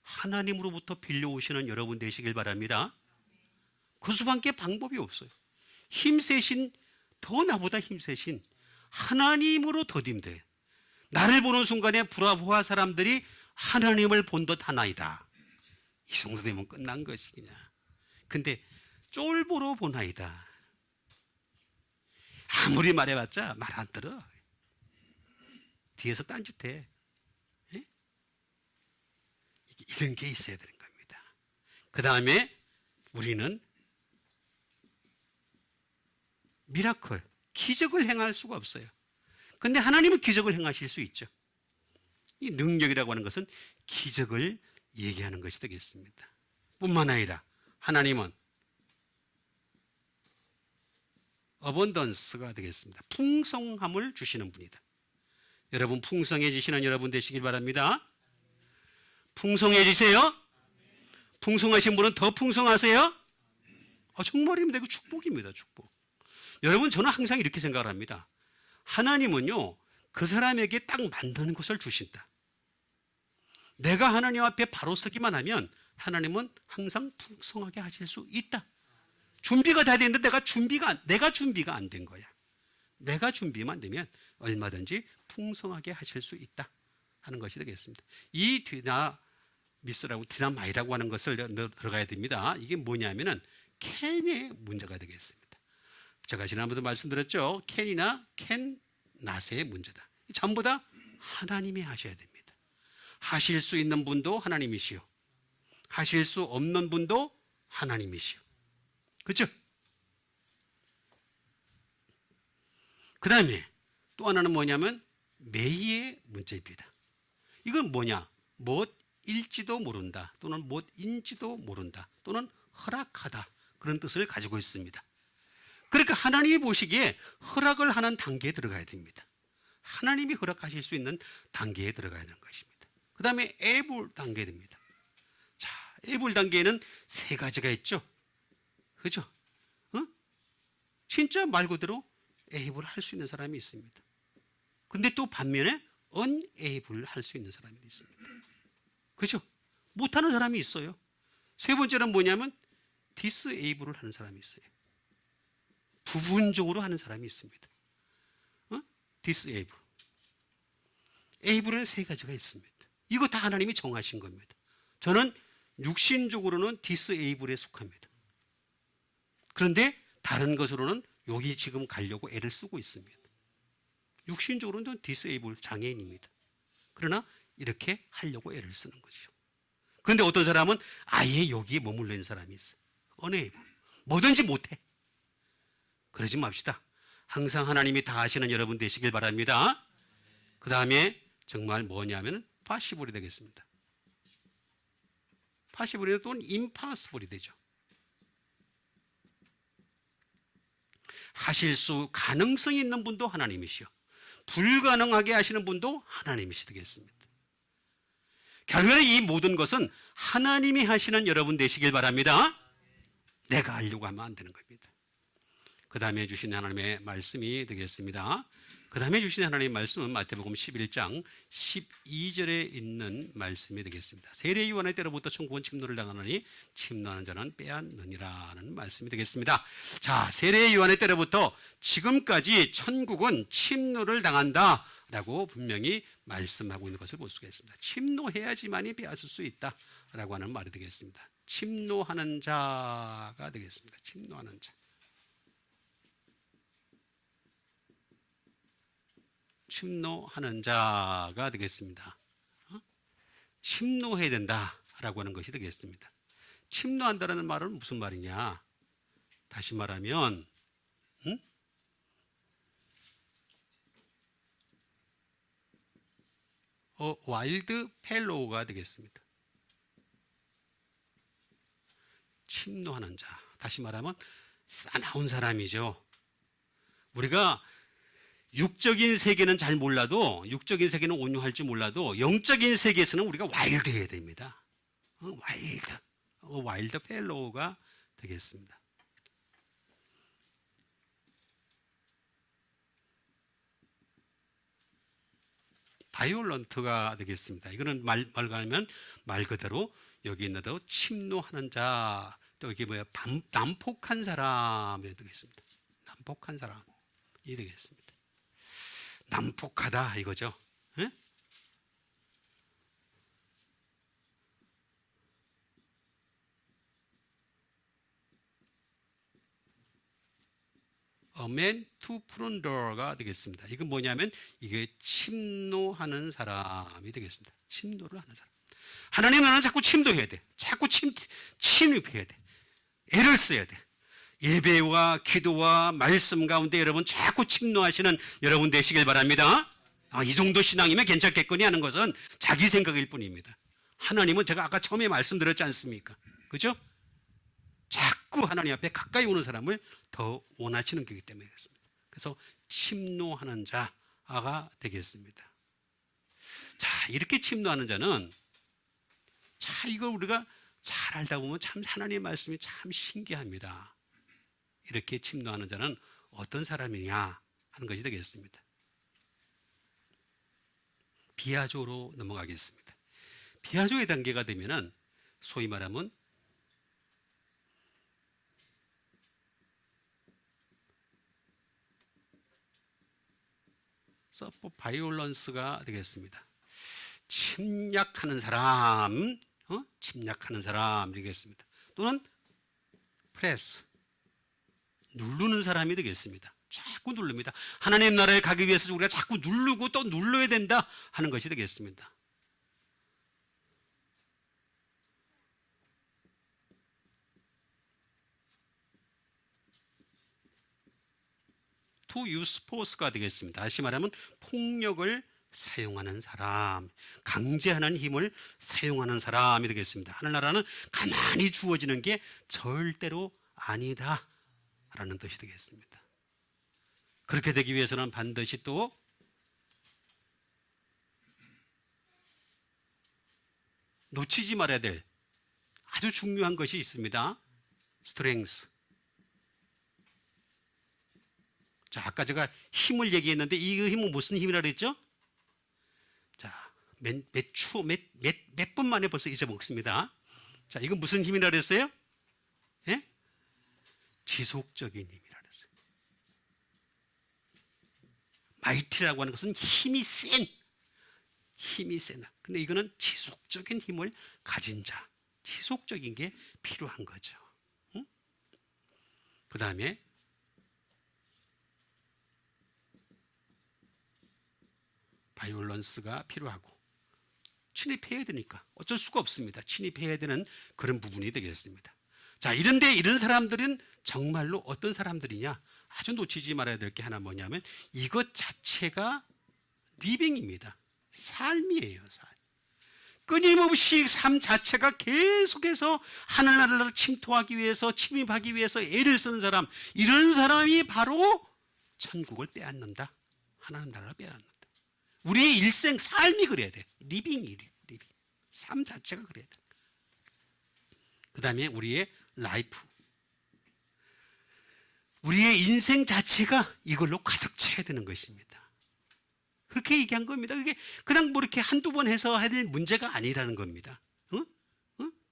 하나님으로부터 빌려오시는 여러분 되시길 바랍니다. 그 수밖에 방법이 없어요. 힘세신, 더 나보다 힘세신 하나님으로 더딤돼. 나를 보는 순간에 브라보아 사람들이 하나님을 본 듯 하나이다. 이 정도 되면 끝난 것이 그냥. 근데 쫄보로 보나이다. 아무리 말해봤자 말 안 들어. 뒤에서 딴짓해. 예? 이런 게 있어야 되는 겁니다. 그 다음에 우리는 미라클, 기적을 행할 수가 없어요. 그런데 하나님은 기적을 행하실 수 있죠. 이 능력이라고 하는 것은 기적을 얘기하는 것이 되겠습니다. 뿐만 아니라 하나님은 어번던스가 되겠습니다. 풍성함을 주시는 분이다. 여러분 풍성해지시는 여러분 되시길 바랍니다. 풍성해지세요. 풍성하신 분은 더 풍성하세요. 정말입니다. 이거 축복입니다. 축복. 여러분 저는 항상 이렇게 생각을 합니다. 하나님은요 그 사람에게 딱 맞는 것을 주신다. 내가 하나님 앞에 바로 서기만 하면 하나님은 항상 풍성하게 하실 수 있다. 준비가 다 됐는데 내가 준비가 안 된 거야. 내가 준비만 되면 얼마든지 풍성하게 하실 수 있다 하는 것이 되겠습니다. 이 디나마이라고 하는 것을 들어가야 됩니다. 이게 뭐냐면은 캔의 문제가 되겠습니다. 제가 지난번에도 말씀드렸죠. 캔이나 낫의 문제다. 전부 다 하나님이 하셔야 됩니다. 하실 수 있는 분도 하나님이시오. 하실 수 없는 분도 하나님이시오. 그렇죠? 그 다음에 또 하나는 뭐냐면 매의 문제입니다. 이건 뭐냐? 못일지도 모른다 또는 못인지도 모른다 또는 허락하다 그런 뜻을 가지고 있습니다. 그러니까 하나님이 보시기에 허락을 하는 단계에 들어가야 됩니다. 하나님이 허락하실 수 있는 단계에 들어가야 하는 것입니다. 그 다음에 able 단계입니다. 자, able 단계에는 세 가지가 있죠. 그죠? 진짜 말 그대로 able 할 수 있는 사람이 있습니다. 근데 또 반면에 unable 할 수 있는 사람이 있습니다. 그죠? 못하는 사람이 있어요. 세 번째는 뭐냐면 disable을 하는 사람이 있어요. 부분적으로 하는 사람이 있습니다. disable. able은 세 가지가 있습니다. 이거 다 하나님이 정하신 겁니다. 저는 육신적으로는 disable에 속합니다. 그런데 다른 것으로는 여기 지금 가려고 애를 쓰고 있습니다. 육신적으로는 disable 장애인입니다. 그러나 이렇게 하려고 애를 쓰는 거죠. 그런데 어떤 사람은 아예 여기에 머물러 있는 사람이 있어요. 언웨이블. 뭐든지 못해. 그러지 맙시다. 항상 하나님이 다 아시는 여러분 되시길 바랍니다. 그 다음에 정말 뭐냐면 파시블이 되겠습니다. 파시블이 또는 임파서블이 되죠. 하실 수 가능성이 있는 분도 하나님이시요, 불가능하게 하시는 분도 하나님이시 되겠습니다. 결국에 이 모든 것은 하나님이 하시는 여러분 되시길 바랍니다. 내가 하려고 하면 안 되는 겁니다. 그 다음에 주신 하나님의 말씀이 되겠습니다. 그 다음에 주신 하나님의 말씀은 마태복음 11장 12절에 있는 말씀이 되겠습니다. 세례 요한의 때로부터 천국은 침노를 당하느니 침노하는 자는 빼앗느니라는 말씀이 되겠습니다. 자, 세례 요한의 때로부터 지금까지 천국은 침노를 당한다 라고 분명히 말씀하고 있는 것을 볼 수가 있습니다. 침노해야지만이 빼앗을 수 있다라고 하는 말이 되겠습니다. 침노하는 자가 되겠습니다. 침노하는 자. 침노하는 자가 되겠습니다. 침노해야 된다라고 하는 것이 되겠습니다. 침노한다는 말은 무슨 말이냐? 다시 말하면 와일드 펠로우가 되겠습니다. 침노하는 자. 다시 말하면 싸나운 사람이죠. 우리가 육적인 세계는 잘 몰라도, 육적인 세계는 온유할지 몰라도 영적인 세계에서는 우리가 와일드해야 됩니다. 와일드 펠로우가 되겠습니다. 바이올런트가 되겠습니다. 이거는 말하면 말 그대로 여기 있는 대로 침노하는 자, 또 이게 뭐야, 난폭한 사람이 되겠습니다. 난폭한 사람이 되겠습니다. 난폭하다 이거죠. 에? A man to plunder가 되겠습니다. 이건 뭐냐면 이게 침노하는 사람이 되겠습니다. 침노를 하는 사람. 하나님은 자꾸 침도해야 돼. 자꾸 침입해야 돼. 애를 써야 돼. 예배와 기도와 말씀 가운데 여러분 자꾸 침노하시는 여러분 되시길 바랍니다. 이 정도 신앙이면 괜찮겠거니 하는 것은 자기 생각일 뿐입니다. 하나님은 제가 아까 처음에 말씀드렸지 않습니까? 그죠? 자꾸 하나님 앞에 가까이 오는 사람을 더 원하시는 거기 때문에 그렇습니다. 그래서 침노하는 자가 되겠습니다. 자, 이렇게 침노하는 자는, 자, 이걸 우리가 잘 알다 보면 참 하나님의 말씀이 참 신기합니다. 이렇게 침노하는 자는 어떤 사람이냐 하는 것이 되겠습니다. 비아조로 넘어가겠습니다. 비아조의 단계가 되면은 소위 말하면 서포 바이올런스가 되겠습니다. 침략하는 사람, 침략하는 사람 되겠습니다. 또는 프레스, 누르는 사람이 되겠습니다. 자꾸 누릅니다. 하나님 나라에 가기 위해서 우리가 자꾸 누르고 또 눌러야 된다 하는 것이 되겠습니다. to use force가 되겠습니다. 다시 말하면 폭력을 사용하는 사람, 강제하는 힘을 사용하는 사람이 되겠습니다. 하늘나라는 가만히 주어지는 게 절대로 아니다 라는 뜻이 되겠습니다. 그렇게 되기 위해서는 반드시 또 놓치지 말아야 될 아주 중요한 것이 있습니다. 스트렝스. 자, 아까 제가 힘을 얘기했는데 이 힘은 무슨 힘이라 그랬죠? 자, 몇 분 만에 벌써 잊어먹습니다. 자, 이건 무슨 힘이라 그랬어요? 예? 지속적인 힘이라 그랬어요. 마이티라고 하는 것은 힘이 세나. 근데 이거는 지속적인 힘을 가진 자, 지속적인 게 필요한 거죠. 응? 그 다음에 바이올런스가 필요하고 침입해야 되니까 어쩔 수가 없습니다. 침입해야 되는 그런 부분이 되겠습니다. 자, 이런데 이런 사람들은 정말로 어떤 사람들이냐? 아주 놓치지 말아야 될 게 하나 뭐냐면 이것 자체가 리빙입니다. 삶이에요. 삶. 끊임없이 삶 자체가 계속해서 하늘나라를 침투하기 위해서 침입하기 위해서 애를 쓰는 사람, 이런 사람이 바로 천국을 빼앗는다. 하나님 나라를 빼앗는다. 우리의 일생 삶이 그래야 돼. 리빙이 리빙. 삶 자체가 그래야 돼. 그 다음에 우리의 라이프. 우리의 인생 자체가 이걸로 가득 차야 되는 것입니다. 그렇게 얘기한 겁니다. 그게 그냥 뭐 이렇게 한두 번 해서 해야 될 문제가 아니라는 겁니다.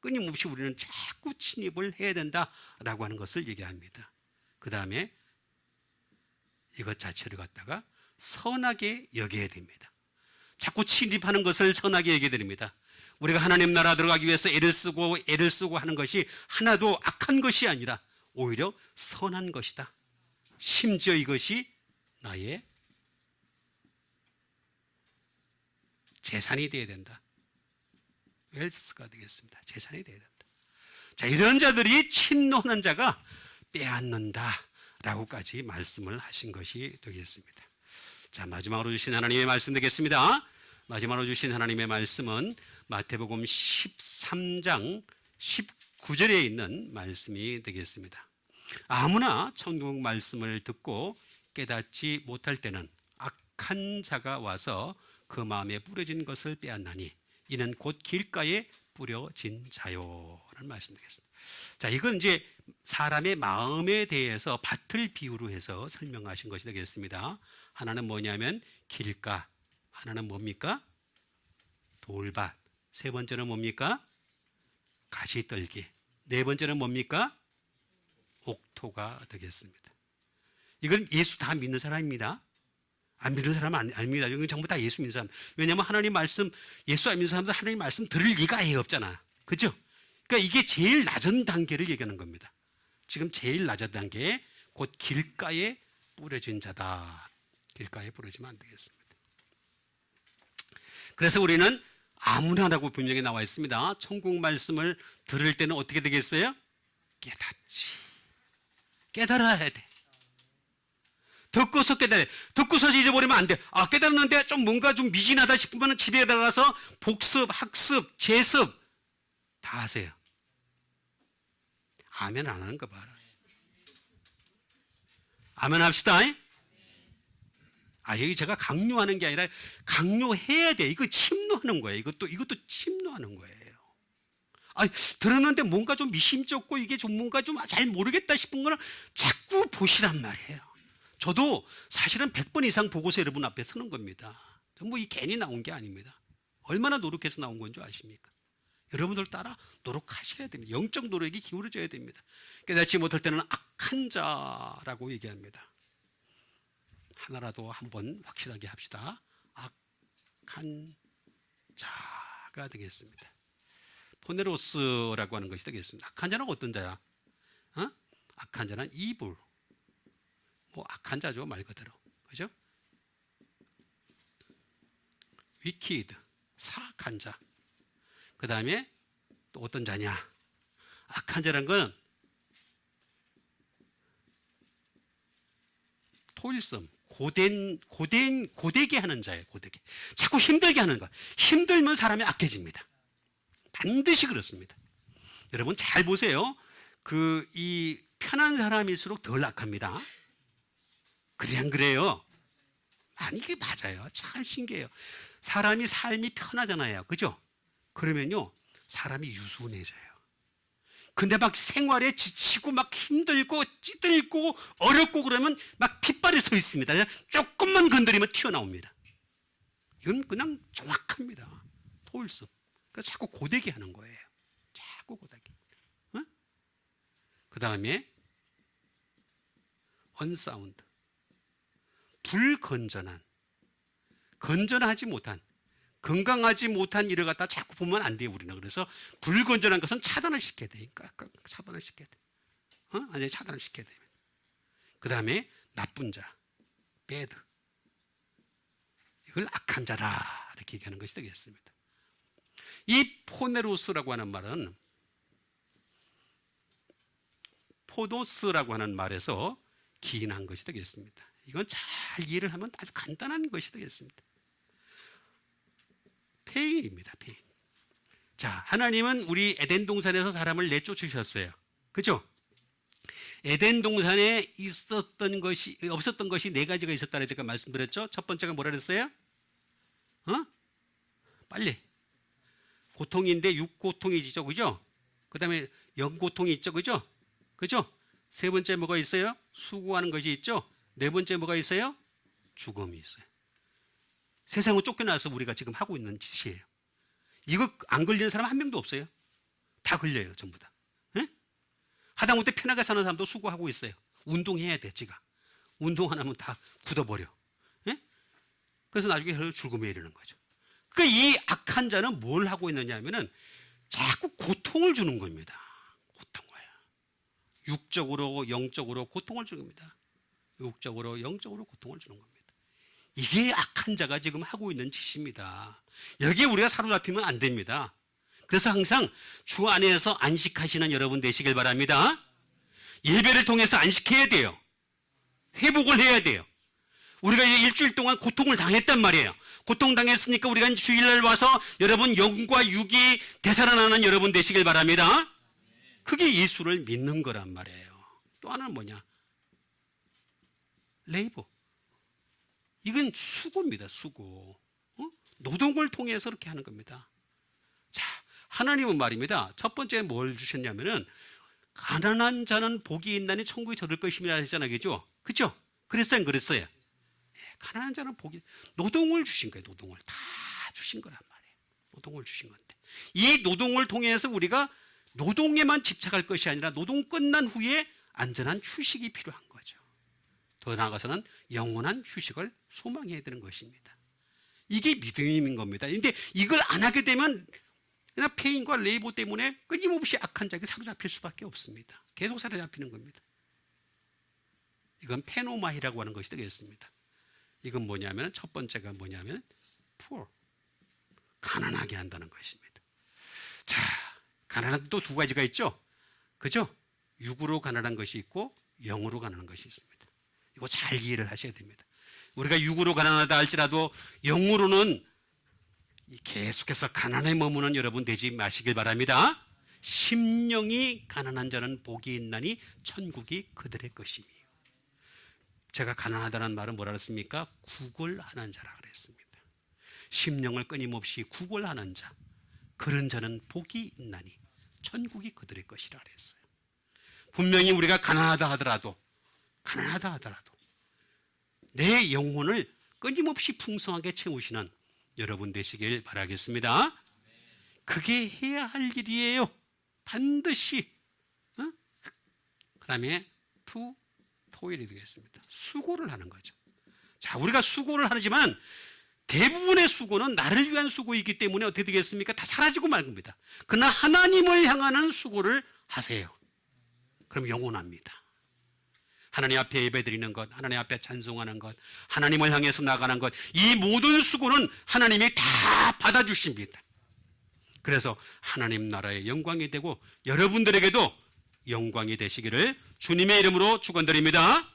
끊임없이 우리는 자꾸 침입을 해야 된다라고 하는 것을 얘기합니다. 그 다음에 이것 자체를 갖다가 선하게 여겨야 됩니다. 자꾸 침입하는 것을 선하게 여겨야 됩니다. 우리가 하나님 나라 들어가기 위해서 애를 쓰고 하는 것이 하나도 악한 것이 아니라 오히려 선한 것이다. 심지어 이것이 나의 재산이 되어야 된다. 웰스가 되겠습니다. 재산이 되어야 된다. 자, 이런 자들이 침노하는 자가 빼앗는다 라고까지 말씀을 하신 것이 되겠습니다. 자, 마지막으로 주신 하나님의 말씀 되겠습니다. 마지막으로 주신 하나님의 말씀은 마태복음 13장 19절에 있는 말씀이 되겠습니다. 아무나 천국 말씀을 듣고 깨닫지 못할 때는 악한 자가 와서 그 마음에 뿌려진 것을 빼앗나니 이는 곧 길가에 뿌려진 자요라는 말씀 되겠습니다. 자, 이건 이제 사람의 마음에 대해서 밭을 비유로 해서 설명하신 것이 되겠습니다. 하나는 뭐냐면 길가, 하나는 뭡니까? 돌밭. 세 번째는 뭡니까? 가시떨기. 네 번째는 뭡니까? 옥토가 되겠습니다. 이건 예수 다 믿는 사람입니다. 안 믿는 사람은 아닙니다. 이건 전부 다 예수 믿는 사람. 왜냐하면 하나님 말씀, 예수 안 믿는 사람들 하나님 말씀 들을 리가 아예 없잖아. 그죠? 그러니까 이게 제일 낮은 단계를 얘기하는 겁니다. 지금 제일 낮은 단계, 곧 길가에 뿌려진 자다. 길가에 뿌려지면 안 되겠습니다. 그래서 우리는 아무나라고 분명히 나와 있습니다. 천국 말씀을 들을 때는 어떻게 되겠어요? 깨닫지. 깨달아야 돼. 듣고서 깨달아야 돼. 듣고서 잊어버리면 안 돼. 아, 깨달았는데 좀 뭔가 좀 미진하다 싶으면 집에 들어가서 복습, 학습, 재습 다 하세요. 아멘 안 하는 거 봐라. 아멘 합시다. 아, 여기 제가 강요하는 게 아니라 강요해야 돼. 이거 침노하는 거예요. 이것도 침노하는 거예요. 아, 들었는데 뭔가 좀 미심쩍고 이게 좀 뭔가 좀 잘 모르겠다 싶은 거는 자꾸 보시란 말이에요. 저도 사실은 100번 이상 보고서 여러분 앞에 서는 겁니다. 뭐 이 괜히 나온 게 아닙니다. 얼마나 노력해서 나온 건 줄 아십니까? 여러분들 따라 노력하셔야 됩니다. 영적 노력이 기울어져야 됩니다. 깨닫지 못할 때는 악한 자라고 얘기합니다. 하나라도 한번 확실하게 합시다. 악한 자가 되겠습니다. 포네로스라고 하는 것이 되겠습니다. 악한 자는 어떤 자야? 악한 자는 evil. 뭐 악한 자죠, 말 그대로. 그죠? wicked, 사악한 자. 그 다음에 또 어떤 자냐? 악한 자라는 건 토일섬, 고되게 하는 자예요. 고되게. 자꾸 힘들게 하는 거. 힘들면 사람이 악해집니다. 반드시 그렇습니다. 여러분 잘 보세요. 이 편한 사람일수록 덜 악합니다. 그래 안 그래요? 아니 이게 맞아요. 참 신기해요. 사람이 삶이 편하잖아요. 그죠? 그러면요 사람이 유순해져요. 근데 막 생활에 지치고 막 힘들고 찌들고 어렵고 그러면 막 핏발이 서 있습니다. 조금만 건드리면 튀어나옵니다. 이건 그냥 정확합니다. 토일성. 그러니까 자꾸 고되게 하는 거예요. 자꾸 고되게. 그 다음에 unsound. 불건전한. 건전하지 못한. 건강하지 못한 일을 갖다 자꾸 보면 안 돼요, 우리는. 그래서 불건전한 것은 차단을 시켜야 돼. 차단을 시켜야 돼. 아니, 차단을 시켜야 돼. 그 다음에 나쁜 자. bad. 이걸 악한 자라. 이렇게 얘기하는 것이 되겠습니다. 이 포네로스라고 하는 말은 포도스라고 하는 말에서 기인한 것이 되겠습니다. 이건 잘 이해를 하면 아주 간단한 것이 되겠습니다. 페인입니다. 페인. 자, 하나님은 우리 에덴 동산에서 사람을 내쫓으셨어요. 그죠? 에덴 동산에 없었던 것이 네 가지가 있었다고 제가 말씀드렸죠. 첫 번째가 뭐라 그랬어요? 빨리. 고통인데 육고통이죠. 그죠? 그 다음에 영고통이 있죠. 그죠? 그죠? 세 번째 뭐가 있어요? 수고하는 것이 있죠. 네 번째 뭐가 있어요? 죽음이 있어요. 세상을 쫓겨나서 우리가 지금 하고 있는 짓이에요. 이거 안 걸리는 사람 한 명도 없어요. 다 걸려요. 전부 다. 에? 하다못해 편하게 사는 사람도 수고하고 있어요. 운동해야 돼. 지가. 운동 안 하면 다 굳어버려. 에? 그래서 나중에 죽음에 이르는 거죠. 그러니까 이 악한 자는 뭘 하고 있느냐 하면은 자꾸 고통을 주는 겁니다. 고통을. 육적으로 영적으로 고통을 주는 겁니다. 육적으로 영적으로 고통을 주는 겁니다. 이게 악한 자가 지금 하고 있는 짓입니다. 여기에 우리가 사로잡히면 안 됩니다. 그래서 항상 주 안에서 안식하시는 여러분 되시길 바랍니다. 예배를 통해서 안식해야 돼요. 회복을 해야 돼요. 우리가 이제 일주일 동안 고통을 당했단 말이에요. 고통당했으니까 우리가 주일날 와서 여러분 영과 육이 되살아나는 여러분 되시길 바랍니다. 그게 예수를 믿는 거란 말이에요. 또 하나는 뭐냐? 레이버. 이건 수고입니다. 수고. 노동을 통해서 그렇게 하는 겁니다. 자, 하나님은 말입니다. 첫 번째 뭘 주셨냐면은 가난한 자는 복이 있나니 천국에 저들 것임이라 했잖아요. 그죠? 그죠? 그랬어요? 안 그랬어요? 네, 가난한 자는 복이, 노동을 주신 거예요. 노동을 다 주신 거란 말이에요. 노동을 주신 건데 이 노동을 통해서 우리가 노동에만 집착할 것이 아니라 노동 끝난 후에 안전한 휴식이 필요한 거죠. 더 나아가서는 영원한 휴식을 소망해야 되는 것입니다. 이게 믿음인 겁니다. 그런데 이걸 안 하게 되면 그냥 페인과 레이버 때문에 끊임없이 악한 자에게 사로잡힐 수밖에 없습니다. 계속 사로잡히는 겁니다. 이건 페노마이라고 하는 것이 되겠습니다. 이건 뭐냐면 첫 번째가 뭐냐면 poor, 가난하게 한다는 것입니다. 자, 가난한 또 두 가지가 있죠. 그죠? 육으로 가난한 것이 있고 영으로 가난한 것이 있습니다. 이거 잘 이해를 하셔야 됩니다. 우리가 육으로 가난하다 할지라도 영으로는 계속해서 가난에 머무는 여러분 되지 마시길 바랍니다. 심령이 가난한 자는 복이 있나니 천국이 그들의 것이며. 제가 가난하다는 말은 뭐라 그랬습니까? 구걸하는 자라 그랬습니다. 심령을 끊임없이 구걸하는 자, 그런 자는 복이 있나니 천국이 그들의 것이라 그랬어요. 분명히 우리가 가난하다 하더라도 내 영혼을 끊임없이 풍성하게 채우시는 여러분 되시길 바라겠습니다. 그게 해야 할 일이에요. 반드시. 그 다음에 토일이 되겠습니다. 수고를 하는 거죠. 자, 우리가 수고를 하지만 대부분의 수고는 나를 위한 수고이기 때문에 어떻게 되겠습니까? 다 사라지고 말 겁니다. 그러나 하나님을 향하는 수고를 하세요. 그럼 영원합니다. 하나님 앞에 예배드리는 것, 하나님 앞에 찬송하는 것, 하나님을 향해서 나가는 것, 이 모든 수고는 하나님이 다 받아주십니다. 그래서 하나님 나라의 영광이 되고 여러분들에게도 영광이 되시기를 주님의 이름으로 축원드립니다.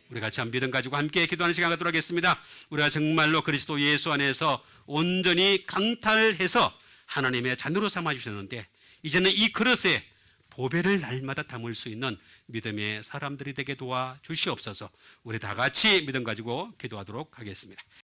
우리 같이 한 믿음 가지고 함께 기도하는 시간 갖도록 하겠습니다. 우리가 정말로 그리스도 예수 안에서 온전히 강탈해서 하나님의 잔으로 삼아주셨는데 이제는 이 그릇에 보배를 날마다 담을 수 있는 믿음의 사람들이 되게 도와주시옵소서. 우리 다 같이 믿음 가지고 기도하도록 하겠습니다.